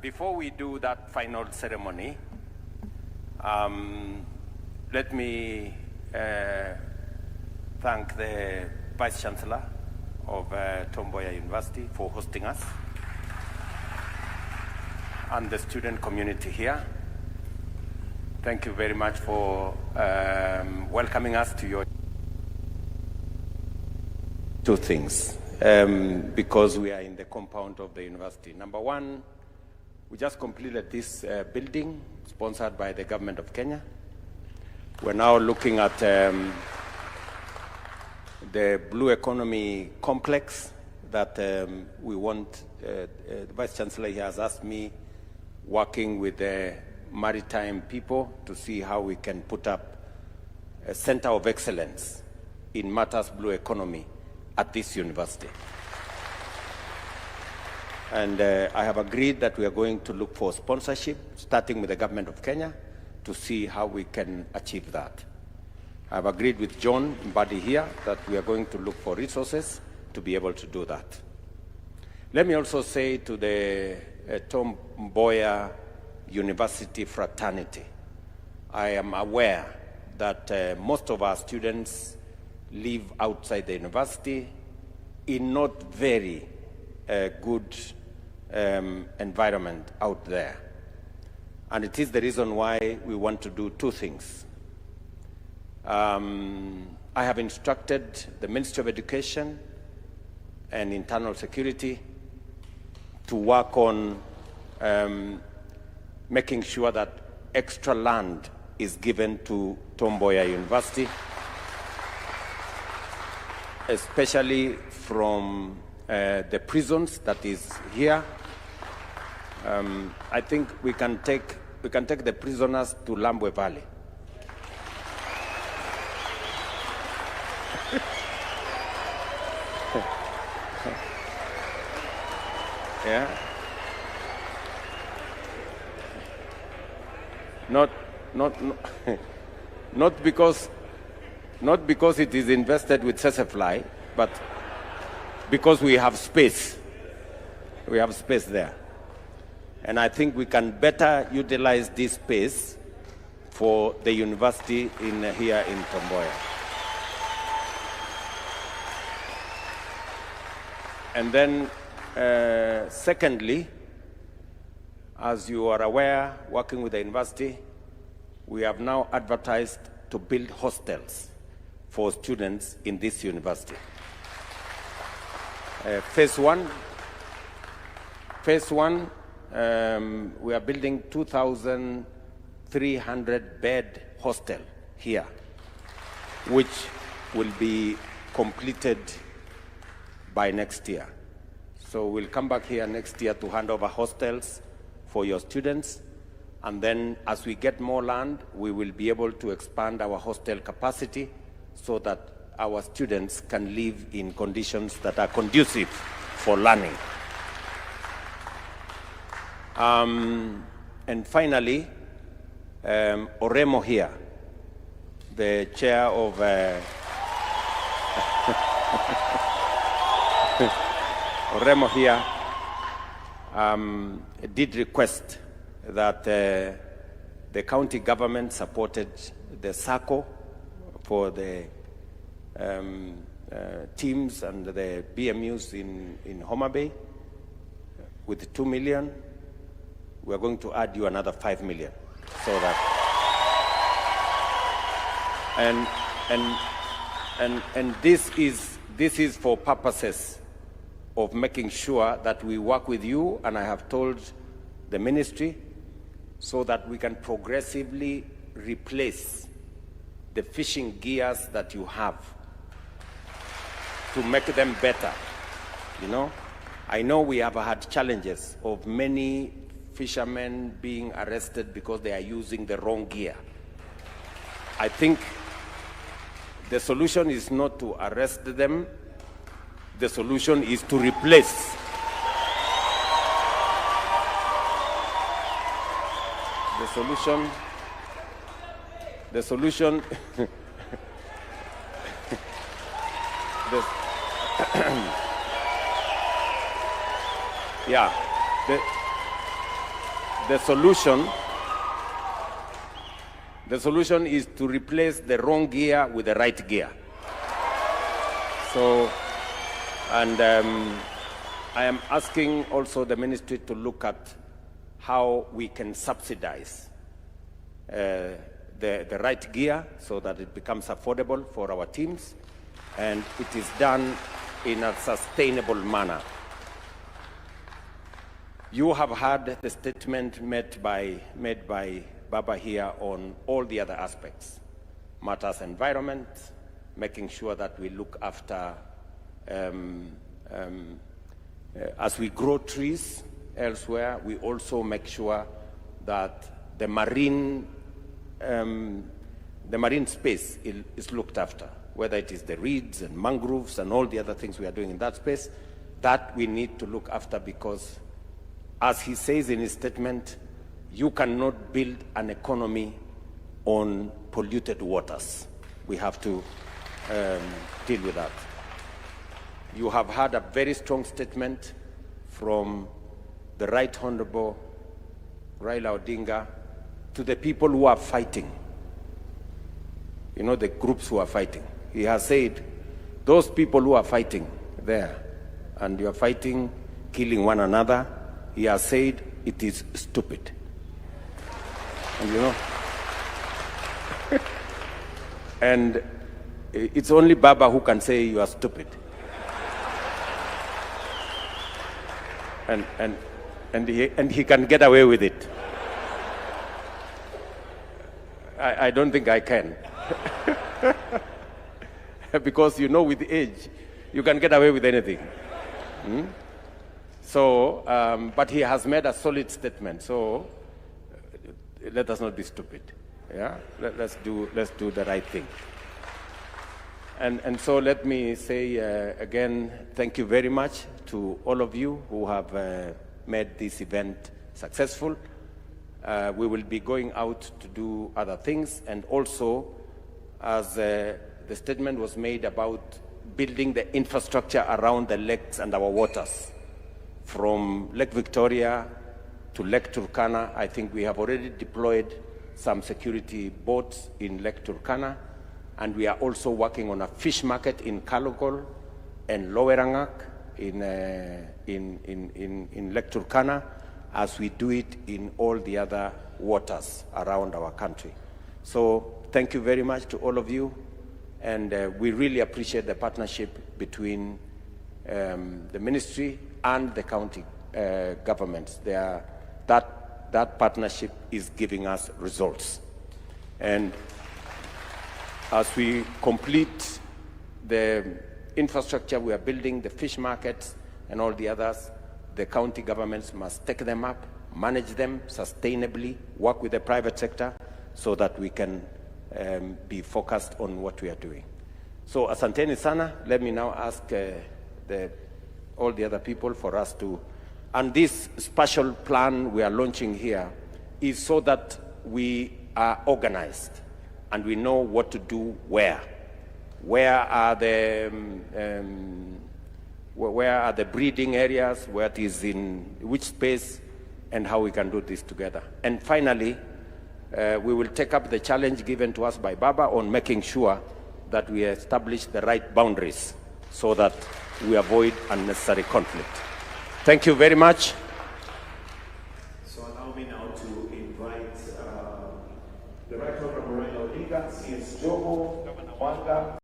Before we do that final ceremony, let me thank the Vice Chancellor of Tom Mboya University for hosting us, and the student community here. Thank you very much for welcoming us to your two things, because we are in the compound of the university. Number one, we just completed this building sponsored by the government of Kenya. We're now looking at the Blue Economy Complex that we want. The Vice Chancellor here has asked me, working with the maritime people, to see how we can put up a center of excellence in matters blue economy at this university. And I have agreed that we are going to look for sponsorship, starting with the government of Kenya, to see how we can achieve that. I have agreed with John Mbadi here that we are going to look for resources to be able to do that. Let me also say to the Tom Mboya University fraternity, I am aware that most of our students live outside the university in not very good environment out there. And it is the reason why we want to do two things. I have instructed the Ministry of Education and Internal Security to work on making sure that extra land is given to Tom Mboya University, especially from the prisons that is here. I think we can take the prisoners to Lambwe Valley. Yeah. Not because it is invested with Sesefly, but because we have space. We have space there. And I think we can better utilize this space for the university here in Tom Mboya. And then, secondly, as you are aware, working with the university, we have now advertised to build hostels for students in this university. Phase one, we are building 2,300 bed hostel here, which will be completed by next year. So we'll come back here next year to hand over hostels for your students. And then as we get more land, we will be able to expand our hostel capacity so that our students can live in conditions that are conducive for learning. And finally, Oremo here, the chair of Oremo here did request that the county government supported the SACCO for the teams and the BMUs in Homa Bay with 2 million. We are going to add you another 5 million, so that and this is for purposes of making sure that we work with you, and I have told the ministry, so that we can progressively replace the fishing gears that you have to make them better. You know, I know we have had challenges of many fishermen being arrested because they are using the wrong gear. I think the solution is not to arrest them. The solution is to replace. The solution yeah. the solution is to replace the wrong gear with the right gear. So, and I am asking also the ministry to look at how we can subsidize the right gear so that it becomes affordable for our teams and it is done in a sustainable manner. You have heard the statement made by Baba here on all the other aspects, matters environment, making sure that we look after, as we grow trees elsewhere, we also make sure that the marine space is looked after, whether it is the reeds and mangroves and all the other things we are doing in that space, that we need to look after because, as he says in his statement, you cannot build an economy on polluted waters. We have to deal with that. You have had a very strong statement from the Right Honorable Raila Odinga to the people who are fighting. You know, the groups who are fighting. He has said, those people who are fighting there, and you are fighting, killing one another, he has said it is stupid. And you know, and it's only Baba who can say you are stupid. And he can get away with it. I don't think I can. Because you know, with age, you can get away with anything. So, but he has made a solid statement. So, let us not be stupid. Yeah, let's do the right thing. And so let me say again, thank you very much to all of you who have made this event successful. We will be going out to do other things, and also, as the statement was made about building the infrastructure around the lakes and our waters, from Lake Victoria to Lake Turkana. I think we have already deployed some security boats in Lake Turkana, and we are also working on a fish market in Kalokol and Lowerangak in Lake Turkana, as we do it in all the other waters around our country. So thank you very much to all of you, and we really appreciate the partnership between the ministry and the county governments. That partnership is giving us results. And as we complete the infrastructure we are building, the fish markets and all the others, the county governments must take them up, manage them sustainably, work with the private sector so that we can be focused on what we are doing. So asanteni sana. Let me now ask all the other people for us to, and this special plan we are launching here is so that we are organized and we know what to do where. Where are the breeding areas, where it is in which space, and how we can do this together. And finally, we will take up the challenge given to us by Baba on making sure that we establish the right boundaries so that we avoid unnecessary conflict. Thank you very much. So allow me now to invite the Right Honorable Raila Odinga, CS Joho, Governor Wanga.